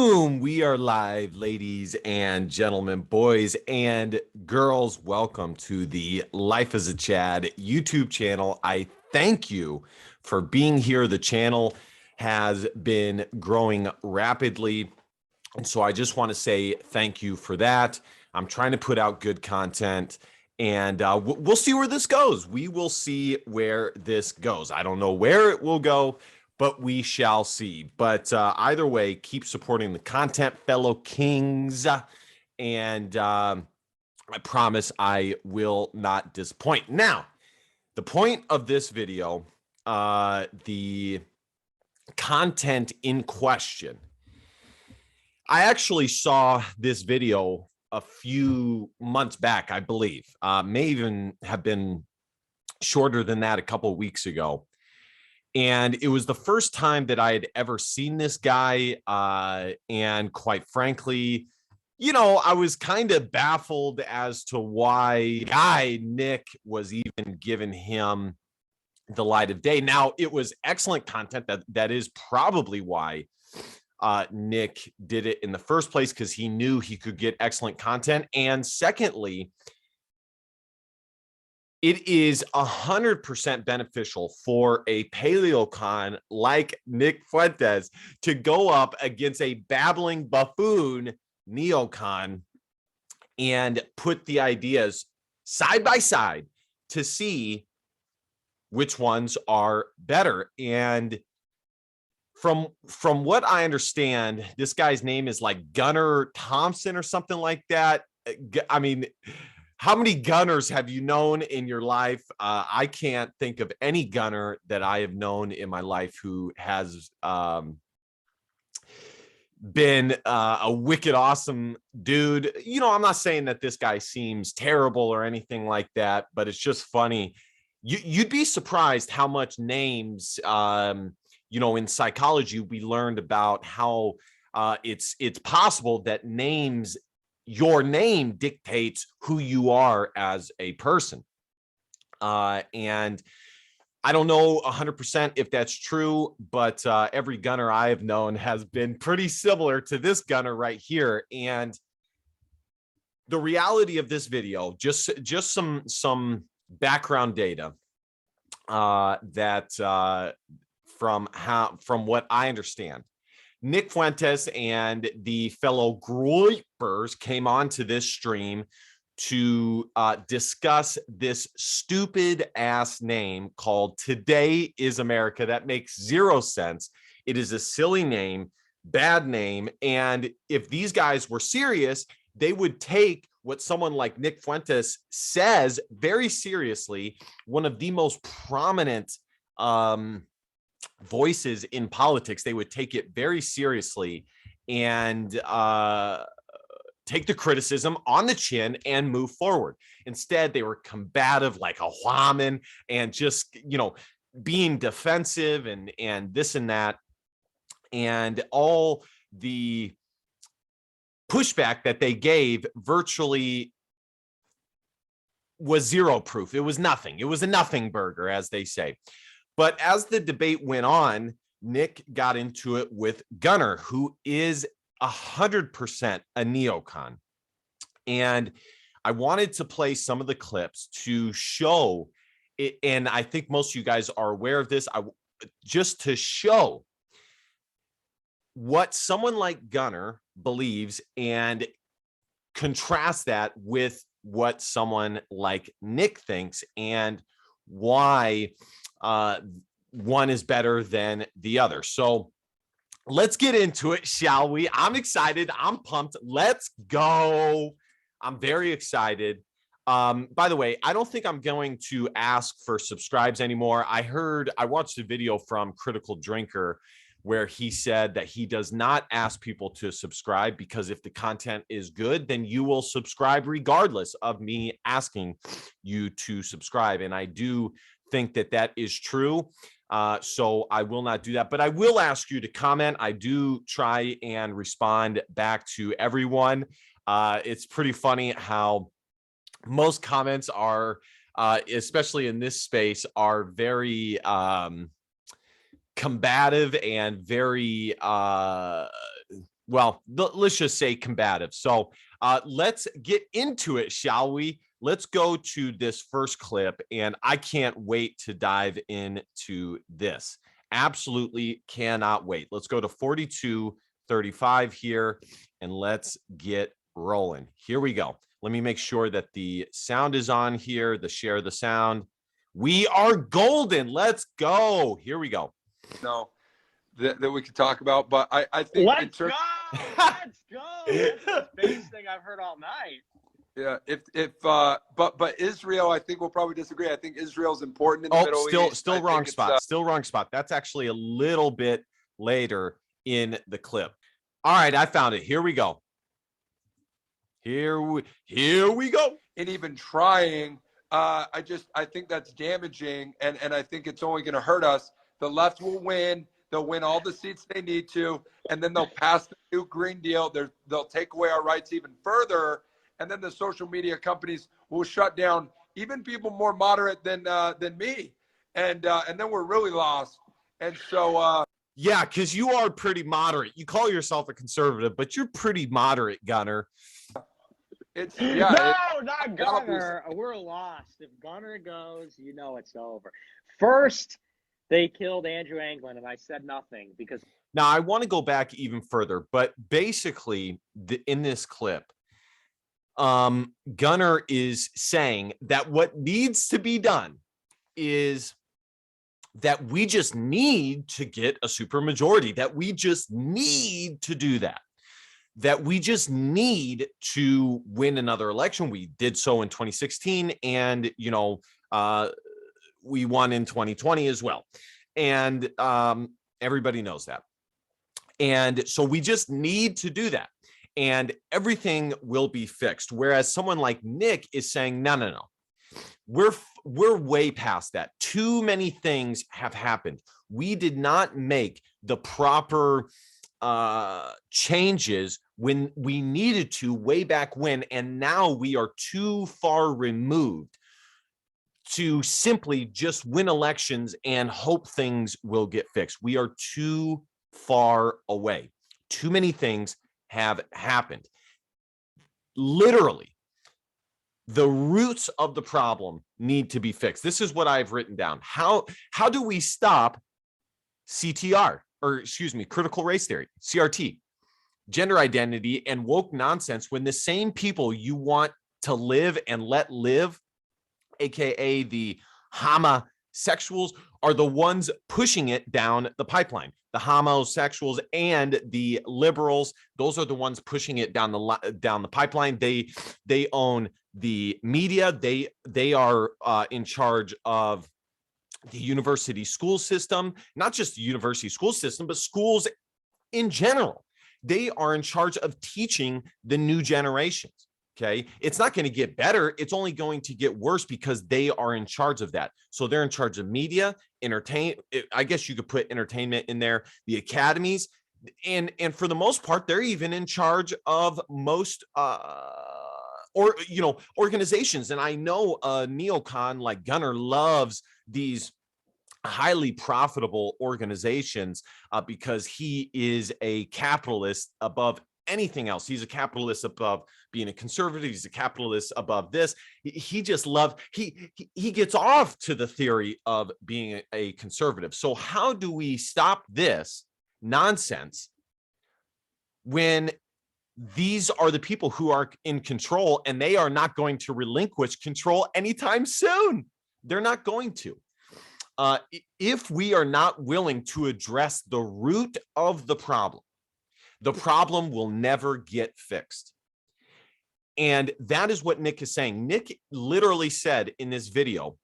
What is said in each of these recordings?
Boom, we are live, ladies and gentlemen, boys and girls. Welcome to the Life as a Chad YouTube channel. I thank you for being here. The channel has been growing rapidly, and so I just want to say thank you for that. I'm trying to put out good content, and we'll see where this goes. We will see where this goes. I don't know where it will go, but we shall see. But either way, keep supporting the content, fellow kings, and I promise I will not disappoint. Now, the point of this video, the content in question, I actually saw this video a few months back, I believe. May even have been shorter than that, a couple of weeks ago. And it was the first time that I had ever seen this guy. And quite frankly, I was kind of baffled as to why guy Nick was even giving him the light of day. Now, it was excellent content. That is probably why Nick did it in the first place, because he knew he could get excellent content. And secondly, it is 100% beneficial for a paleocon like Nick Fuentes to go up against a babbling buffoon neocon and put the ideas side by side to see which ones are better. And from what I understand, this guy's name is like Gunnar Thompson or something like that. I mean, how many Gunnars have you known in your life? I can't think of any Gunnar that I have known in my life who has been a wicked awesome dude. I'm not saying that this guy seems terrible or anything like that, but it's just funny. You'd be surprised how much names, in psychology, we learned about how it's possible that your name dictates who you are as a person. And I don't know 100% if that's true, but every Gunner I have known has been pretty similar to this Gunner right here. And the reality of this video, just some background data that from what I understand, Nick Fuentes and the fellow Groypers came onto this stream to discuss this stupid ass name called Today is America. That makes zero sense. It is a silly name, bad name. And if these guys were serious, they would take what someone like Nick Fuentes says very seriously. One of the most prominent voices in politics. They would take it very seriously and take the criticism on the chin and move forward. Instead, they were combative like a whaman and just, being defensive and this and that. And all the pushback that they gave virtually was zero proof. It was nothing. It was a nothing burger, as they say. But as the debate went on, Nick got into it with Gunnar, who is 100% a neocon. And I wanted to play some of the clips to show it. And I think most of you guys are aware of this. Just to show what someone like Gunnar believes and contrast that with what someone like Nick thinks and why one is better than the other. So let's get into it, shall we? I'm excited. I'm pumped. Let's go. I'm very excited. By the way, I don't think I'm going to ask for subscribes anymore. I watched a video from Critical Drinker where he said that he does not ask people to subscribe because if the content is good, then you will subscribe regardless of me asking you to subscribe. And I do think that is true. So I will not do that, but I will ask you to comment. I do try and respond back to everyone. It's pretty funny how most comments are, especially in this space, are very combative and very well, let's just say combative. So let's get into it, shall we? Let's go to this first clip, and I can't wait to dive into this. Absolutely cannot wait. Let's go to 42:35 here, and let's get rolling. Here we go. Let me make sure that the sound is on here, the share the sound. We are golden. Let's go. Here we go. No, that we could talk about, but I think let's go. That's the biggest thing I've heard all night. Yeah, but Israel, I think we'll probably disagree. I think Israel's important in the Middle East. Still wrong spot. Still wrong spot. That's actually a little bit later in the clip. All right, I found it. Here we go. Here we go. And even trying, I think that's damaging, and I think it's only going to hurt us. The left will win. They'll win all the seats they need to, and then they'll pass the new Green Deal. They'll take away our rights even further, and then the social media companies will shut down even people more moderate than me, and then we're really lost. And so, yeah, because you are pretty moderate. You call yourself a conservative, but you're pretty moderate, Gunnar. Not Gunnar. We're lost. If Gunnar goes, you know it's over. First, they killed Andrew Anglin, and I said nothing because. Now, I want to go back even further, but basically, in this clip, Gunnar is saying that what needs to be done is that we just need to get a supermajority, that we just need to do that. That we just need to win another election. We did so in 2016, and we won in 2020 as well, and everybody knows that. And so we just need to do that, and everything will be fixed. Whereas someone like Nick is saying, no, we're way past that. Too many things have happened. We did not make the proper changes when we needed to way back when, and now we are too far removed to simply just win elections and hope things will get fixed. We are too far away. Too many things have happened. Literally, the roots of the problem need to be fixed. This is what I've written down. How do we stop CTR, or excuse me, critical race theory, CRT, gender identity, and woke nonsense, when the same people you want to live and let live, aka the homosexuals, are the ones pushing it down the pipeline? The homosexuals and the liberals, those are the ones pushing it down the pipeline. They own the media. They are in charge of the university school system, not just the university school system, but schools in general. They are in charge of teaching the new generations. Okay. It's not going to get better. It's only going to get worse because they are in charge of that. So they're in charge of media, I guess you could put entertainment in there, the academies, and for the most part, they're even in charge of most organizations. And I know a neocon like Gunnar loves these highly profitable organizations because he is a capitalist above anything else. He's a capitalist above being a conservative. He's a capitalist above this. He just loves, he gets off to the theory of being a conservative. So how do we stop this nonsense when these are the people who are in control, and they are not going to relinquish control anytime soon? They're not going to. If we are not willing to address the root of the problem will never get fixed. And that is what Nick is saying. Nick literally said in this video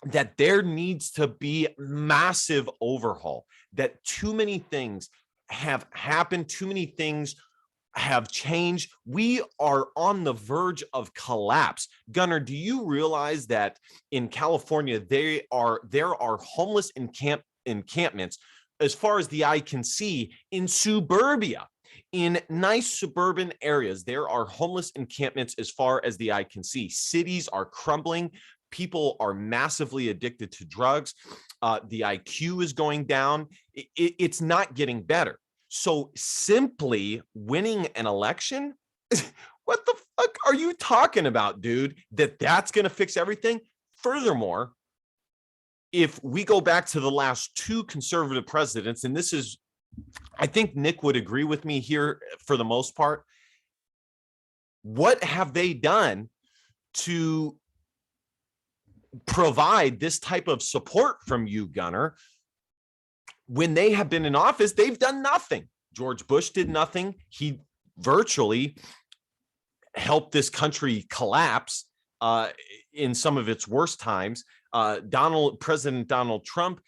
that there needs to be massive overhaul, that too many things have happened, too many things have changed. We are on the verge of collapse. Gunnar, do you realize that in California, there are homeless encampments as far as the eye can see in suburbia? In nice suburban areas, there are homeless encampments as far as the eye can see. Cities are crumbling. People are massively addicted to drugs. The IQ is going down. It's not getting better. So simply winning an election, what the fuck are you talking about, dude? That's going to fix everything? Furthermore, if we go back to the last two conservative presidents, and this is, I think Nick would agree with me here for the most part, what have they done to provide this type of support from you, Gunnar? When they have been in office, they've done nothing. George Bush did nothing. He virtually helped this country collapse in some of its worst times. President Donald Trump,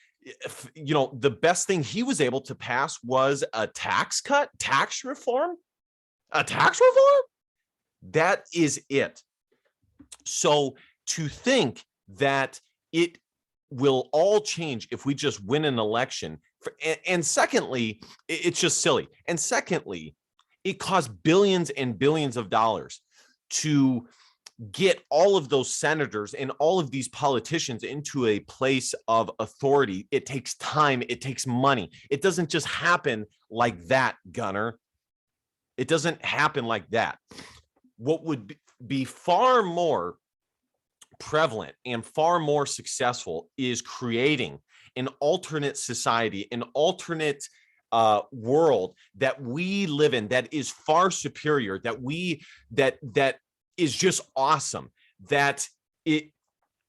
the best thing he was able to pass was a tax reform. That is it. So to think that it will all change if we just win an election, and secondly, it's just silly. And secondly, it costs billions and billions of dollars to get all of those senators and all of these politicians into a place of authority. It takes time. It takes money. It doesn't just happen like that, Gunnar. It doesn't happen like that. What would be far more prevalent and far more successful is creating an alternate society, an alternate world that we live in that is far superior, that is just awesome, that it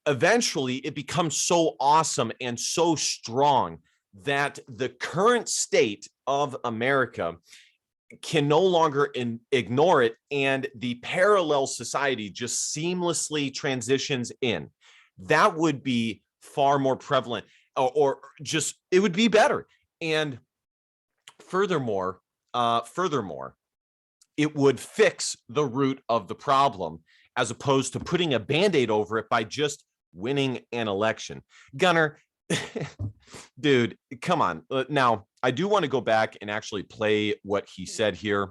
eventually it becomes so awesome and so strong that the current state of America can no longer ignore it, and the parallel society just seamlessly transitions in. That would be far more prevalent, or just it would be better. And furthermore, it would fix the root of the problem, as opposed to putting a Band-Aid over it by just winning an election. Gunnar, dude, come on. Now, I do want to go back and actually play what he said here.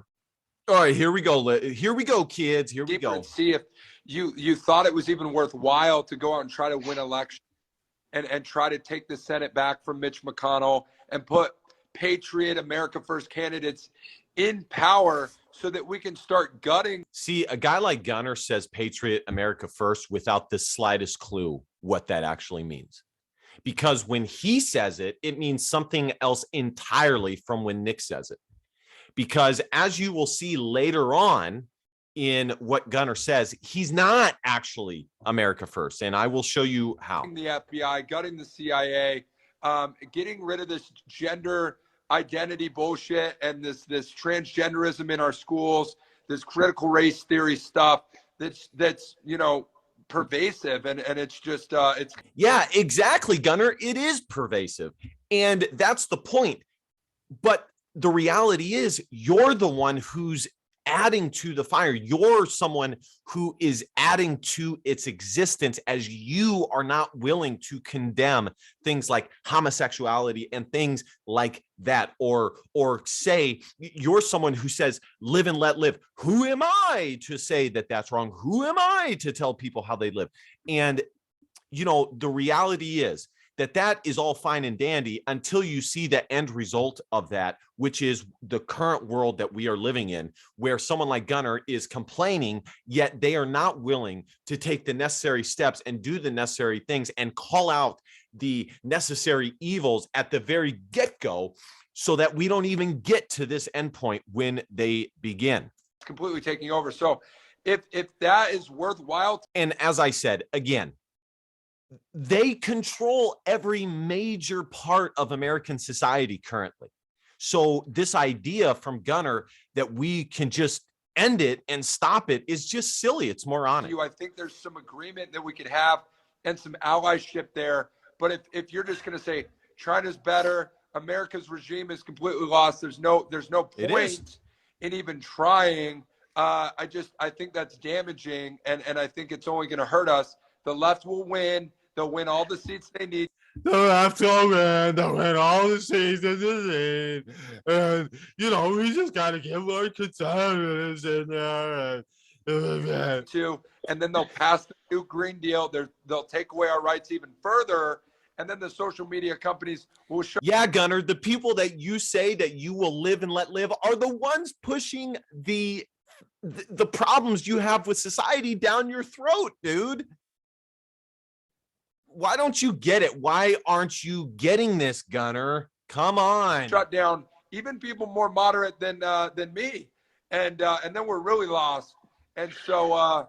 All right, here we go. Here we go, kids. Here we go. And see if you thought it was even worthwhile to go out and try to win election and try to take the Senate back from Mitch McConnell and put Patriot America First candidates in power so that we can start gutting. See, a guy like Gunnar says Patriot America First without the slightest clue what that actually means. Because when he says it, it means something else entirely from when Nick says it. Because as you will see later on in what Gunnar says, he's not actually America First. And I will show you how. The FBI, gutting the CIA, getting rid of this gender identity bullshit and this transgenderism in our schools, this critical race theory stuff that's pervasive, and it's just it's yeah, exactly, Gunnar. It is pervasive, and that's the point. But the reality is, you're the one who's adding to the fire. You're someone who is adding to its existence, as you are not willing to condemn things like homosexuality and things like that, or say you're someone who says live and let live. Who am I to say that that's wrong? Who am I to tell people how they live? And the reality is that is all fine and dandy until you see the end result of that, which is the current world that we are living in, where someone like Gunnar is complaining, yet they are not willing to take the necessary steps and do the necessary things and call out the necessary evils at the very get-go, so that we don't even get to this endpoint when they begin. Completely taking over. So if that is worthwhile. And as I said, again, they control every major part of American society currently. So this idea from Gunnar that we can just end it and stop it is just silly. It's moronic. I think there's some agreement that we could have and some allyship there. But if you're just going to say China's better, America's regime is completely lost, there's no point in even trying. I think that's damaging, and I think it's only going to hurt us. The left will win. They'll win all the seats they need. The left will win. They'll win all the seats they need. And, we just got to get more conservatives in there. And then they'll pass the new Green Deal. They'll take away our rights even further. and then the social media companies will show. Yeah, Gunnar, the people that you say that you will live and let live are the ones pushing the problems you have with society down your throat, dude. Why don't you get it? Why aren't you getting this, Gunnar? Come on. Shut down even people more moderate than me, and then we're really lost. And so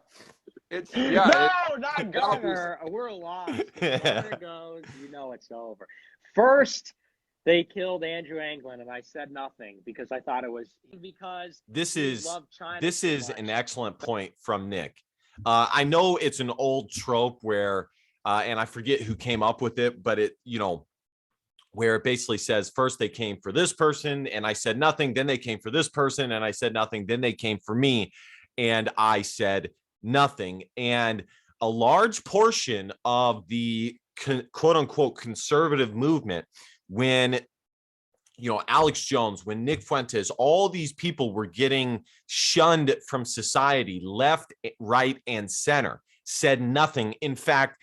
it's not Gunnar. We're lost. If Gunnar goes, you know it's over. First, they killed Andrew Anglin, and I said nothing because I thought it was because this is so an excellent point from Nick. I know it's an old trope where, and I forget who came up with it, but it, where it basically says first they came for this person and I said nothing, then they came for this person and I said nothing, then they came for me and I said nothing. And a large portion of the quote unquote conservative movement, when Alex Jones, when Nick Fuentes, all these people were getting shunned from society, left, right, and center, said nothing. In fact,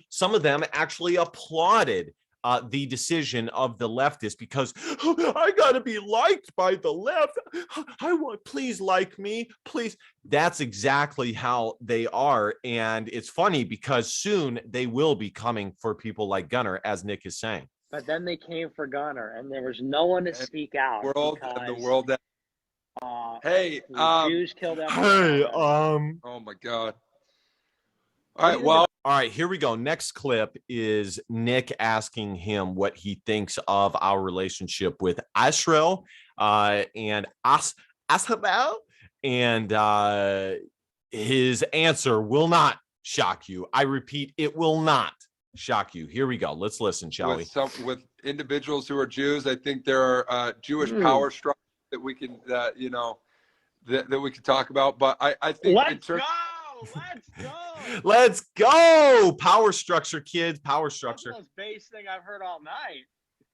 some of them actually applauded the decision of the leftists because I got to be liked by the left. Please like me, please. That's exactly how they are. And it's funny because soon they will be coming for people like Gunnar, as Nick is saying. But then they came for Gunnar, and there was no one to speak out. The world. Hey, Jews killed them. Hey, oh my God. All right, well. All right, here we go. Next clip is Nick asking him what he thinks of our relationship with Israel and Israel, and his answer will not shock you. I repeat, it will not shock you. Here we go. Let's listen, shall we? With individuals who are Jews, I think there are Jewish power structures that we can, that we can talk about. But I think Let's go. Let's go. Power structure, kids. Power structure. That's the most base thing I've heard all night.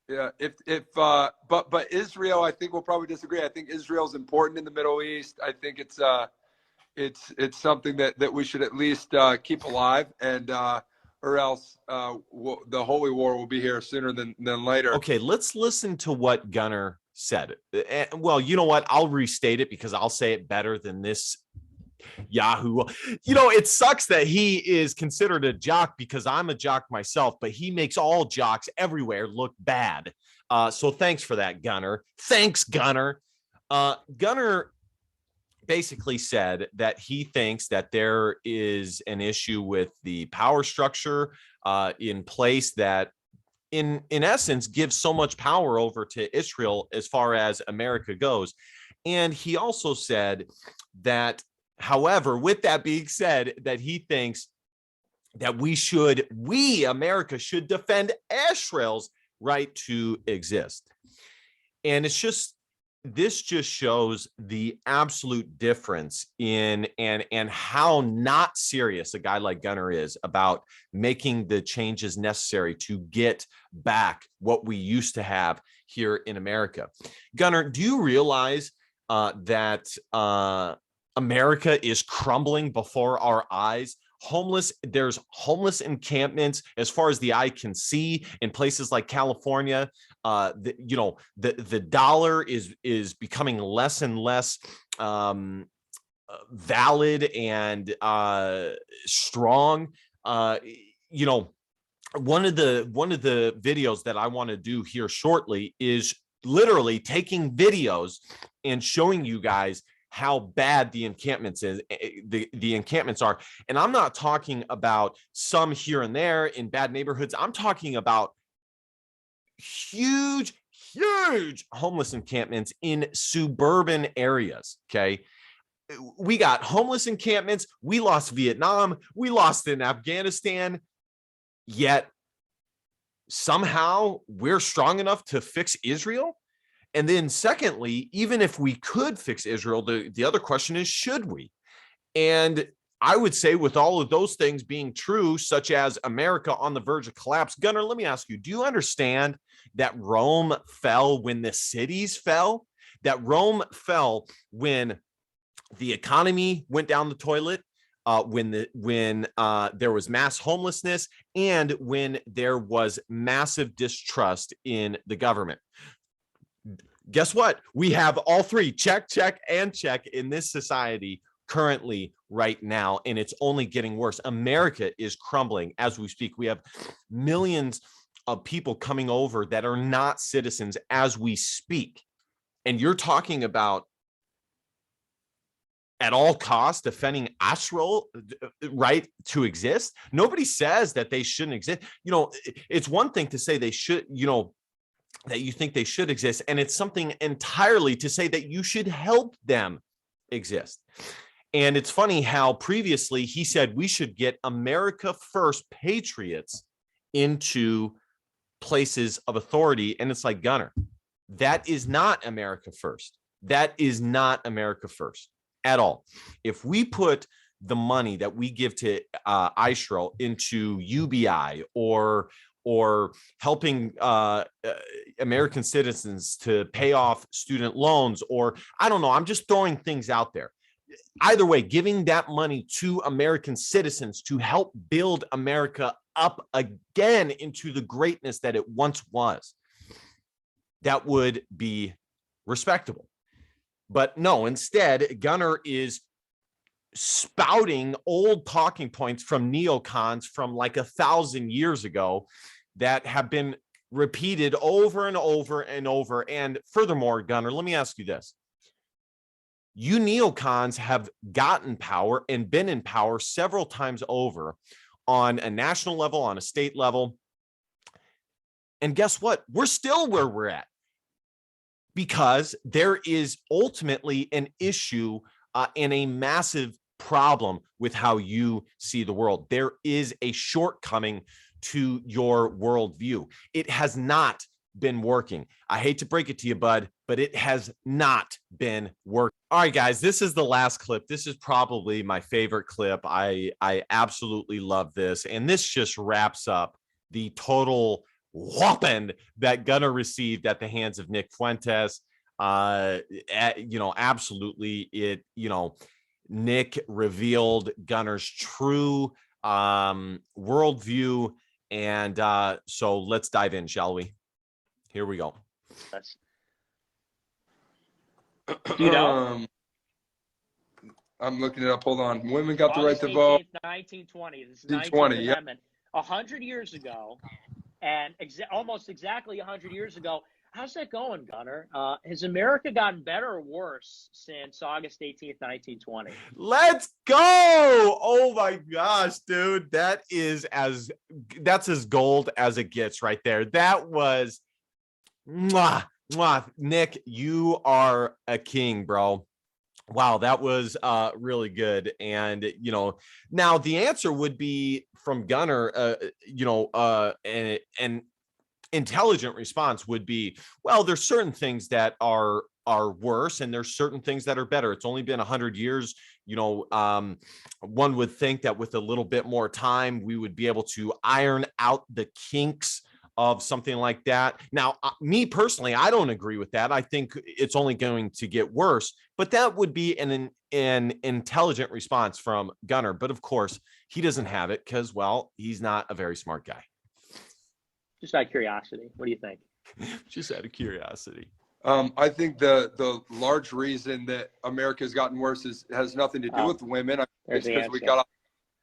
Yeah. But Israel, I think we'll probably disagree. I think Israel's important in the Middle East. I think it's something that we should at least keep alive, and or else the holy war will be here sooner than later. Okay, let's listen to what Gunnar said. Well, you know what? I'll restate it because I'll say it better than this Yahoo. It sucks that he is considered a jock because I'm a jock myself, but he makes all jocks everywhere look bad. So thanks for that, Gunnar. Thanks, Gunnar. Gunnar basically said that he thinks that there is an issue with the power structure in place that in essence gives so much power over to Israel as far as America goes. And he also said that, however, with that being said, that he thinks that we, America, should defend Israel's right to exist. And this just shows the absolute difference in and how not serious a guy like Gunnar is about making the changes necessary to get back what we used to have here in America. Gunnar, do you realize that America is crumbling before our eyes? There's homeless encampments as far as the eye can see in places like California. The dollar is becoming less and less valid and strong. One of the videos that I want to do here shortly is literally taking videos and showing you guys how bad the encampments the encampments are. And I'm not talking about some here and there in bad neighborhoods. I'm talking about huge homeless encampments in suburban areas. Okay. We got homeless encampments. We lost Vietnam. We lost in Afghanistan. Yet somehow we're strong enough to fix Israel. And then secondly, even if we could fix Israel, the other question is, should we? And I would say with all of those things being true, such as America on the verge of collapse, Gunnar, let me ask you, do you understand that Rome fell when the cities fell? That Rome fell when the economy went down the toilet, when there was mass homelessness and when there was massive distrust in the government. Guess what? We have all three, check, check, and check in this society currently right now, and it's only getting worse. America is crumbling as we speak. We have millions of people coming over that are not citizens as we speak. And you're talking about at all costs defending Ashro right to exist. Nobody says that they shouldn't exist. You know, it's one thing to say they should, you know, that you think they should exist, and it's something entirely to say that you should help them exist. And it's funny how previously he said we should get America first patriots into places of authority. And it's like, Gunnar, that is not America first. That is not America first at all. If we put the money that we give to ISRO into UBI or helping American citizens to pay off student loans, or I don't know, I'm just throwing things out there. Either way, giving that money to American citizens to help build America up again into the greatness that it once was, that would be respectable. But no, instead, Gunnar is spouting old talking points from neocons from like 1,000 years ago that have been repeated over and over and over. And furthermore, Gunnar, let me ask you this. You neocons have gotten power and been in power several times over on a national level, on a state level. And guess what? We're still where we're at because there is ultimately an issue and a massive problem with how you see the world. There is a shortcoming to your worldview. It has not been working. I hate to break it to you, bud, but it has not been working. All right, guys, this is the last clip. This is probably my favorite clip. I absolutely love this. And this just wraps up the total whopping that Gunnar received at the hands of Nick Fuentes. Absolutely, Nick revealed Gunnar's true worldview. And so let's dive in, shall we? Here we go. You know? I'm looking it up. Hold on. Women got the August right to vote. 1920. This is 1920, 19th yep. Amendment. 100 years ago, and almost exactly 100 years ago. How's that going, Gunnar? Has America gotten better or worse since August 18th, 1920? Let's go! Oh my gosh, dude. That's as gold as it gets right there. That was mwah, mwah. Nick, you are a king, bro. Wow, that was really good. And now the answer would be from Gunnar, an intelligent response would be, well, there's certain things that are worse and there's certain things that are better. It's only been 100 years. One would think that with a little bit more time, we would be able to iron out the kinks of something like that. Now, me personally, I don't agree with that. I think it's only going to get worse, but that would be an intelligent response from Gunnar. But of course, he doesn't have it because, well, he's not a very smart guy. Just out of curiosity, what do you think? Just out of curiosity. I think the large reason that America has gotten worse has nothing to do with women. It's because we got off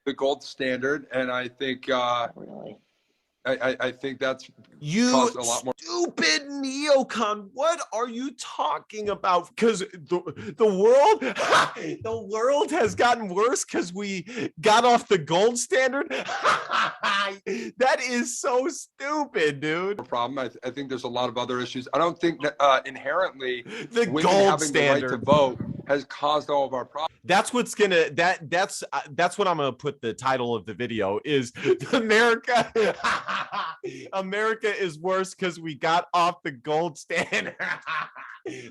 the gold standard, and I think really. I think that's you caused a lot more. Stupid neocon. What are you talking about? Because the world has gotten worse because we got off the gold standard. That is so stupid, dude. Problem. I think there's a lot of other issues. I don't think that inherently the women gold having standard the right to vote has caused all of our problems. That's what's gonna that's what I'm gonna put the title of the video is America. America is worse because we got off the gold standard.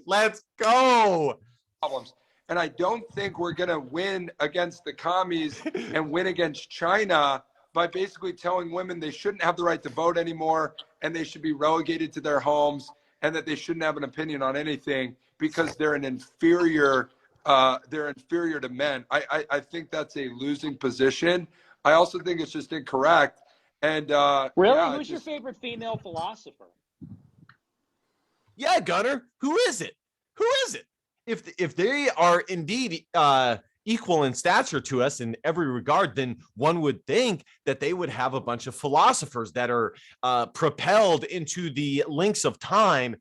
Let's go. Problems. And I don't think we're gonna win against the commies and win against China by basically telling women they shouldn't have the right to vote anymore and they should be relegated to their homes and that they shouldn't have an opinion on anything because they're an inferior they're inferior to men. I think that's a losing position. I also think it's just incorrect. And really, yeah, who's your favorite female philosopher? Yeah, Gunnar, who is it? Who is it? If they are indeed equal in stature to us in every regard, then one would think that they would have a bunch of philosophers that are propelled into the links of time,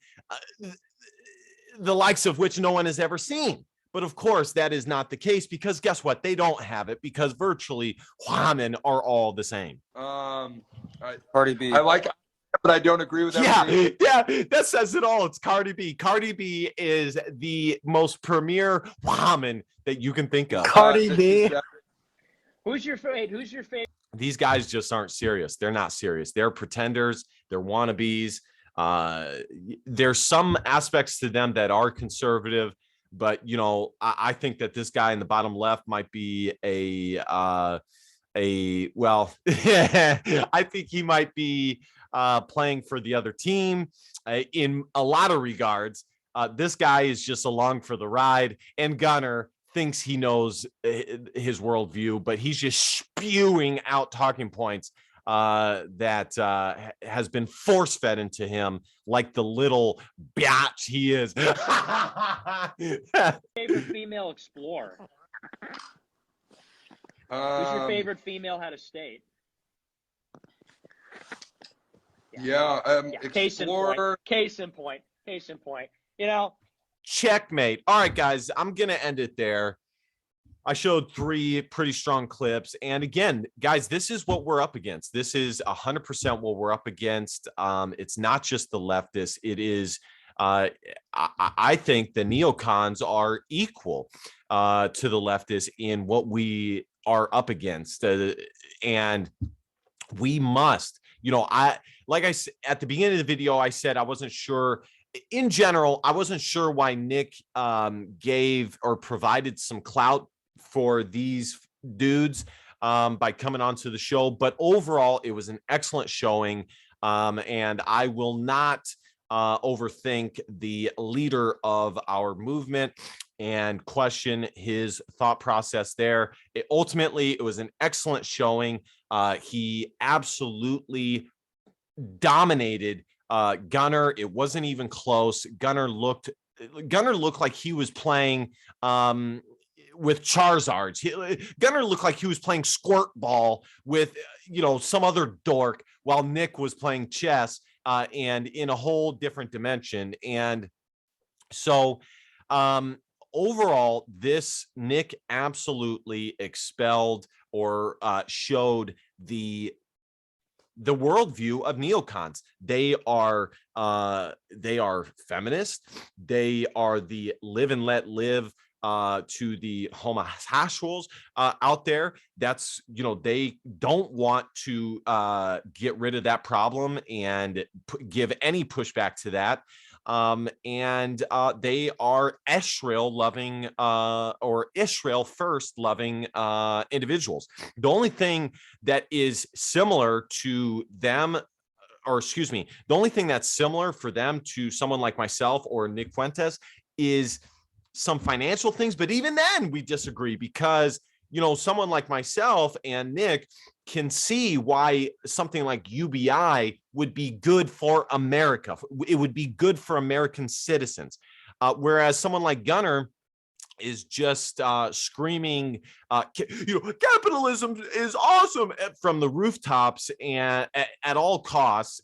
the likes of which no one has ever seen. But of course, that is not the case, because guess what? They don't have it, because virtually women are all the same. Cardi B. I like, but I don't agree with everything. Yeah, that says it all. It's Cardi B. Cardi B is the most premier woman that you can think of. Cardi B. Who's your favorite? These guys just aren't serious. They're not serious. They're pretenders. They're wannabes. There's some aspects to them that are conservative, but you know, I think that this guy in the bottom left might be well, I think he might be playing for the other team in a lot of regards. This guy is just along for the ride, and Gunnar thinks he knows his worldview, but he's just spewing out talking points that has been force fed into him like the little biatch he is. Favorite female explorer? Who's your favorite female head of state? Explorer. Case in point. You know, Checkmate. All right, guys, I'm gonna end it there. I showed 3 pretty strong clips, and again, guys, this is what we're up against. This is 100% what we're up against. It's not just the leftists. It is. I think the neocons are equal to the leftists in what we are up against, and we must. You know, like I said at the beginning of the video, I said I wasn't sure. In general, I wasn't sure why Nick gave or provided some clout for these dudes by coming onto the show, but overall, it was an excellent showing, and I will not overthink the leader of our movement and question his thought process there. Ultimately, it was an excellent showing. He absolutely dominated Gunnar. It wasn't even close. Gunnar looked like he was playing with Charizards. Gunnar looked like he was playing squirt ball with some other dork, while Nick was playing chess and in a whole different dimension. And so overall, this Nick absolutely expelled or showed the worldview of neocons. They are feminist. They are the live and let live to the homosexuals out there. That's, they don't want to get rid of that problem and give any pushback to that. And they are Israel loving or Israel first loving individuals. The only thing that is similar to them, or excuse me, the only thing that's similar for them to someone like myself or Nick Fuentes is some financial things. But even then we disagree, because someone like myself and Nick can see why something like UBI would be good for America. It would be good for American citizens. Whereas someone like Gunnar is just screaming, capitalism is awesome from the rooftops and at all costs,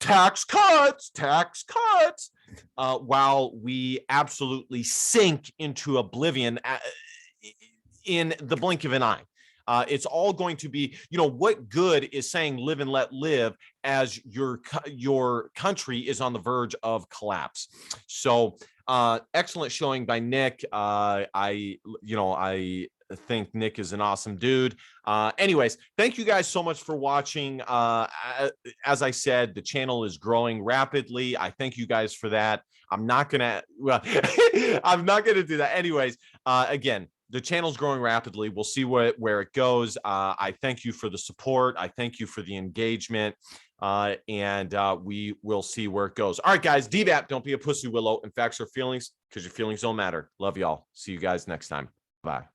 tax cuts, while we absolutely sink into oblivion in the blink of an eye. It's all going to be, what good is saying live and let live as your country is on the verge of collapse? So excellent showing by Nick. I think Nick is an awesome dude. Anyways, thank you guys so much for watching. As I said, the channel is growing rapidly. I thank you guys for that. I'm not gonna do that. Anyways, again, the channel's growing rapidly. We'll see where it goes. I thank you for the support. I thank you for the engagement. And we will see where it goes. All right, guys. DVAP, don't be a pussy, Willow. In facts or feelings, because your feelings don't matter. Love y'all. See you guys next time. Bye.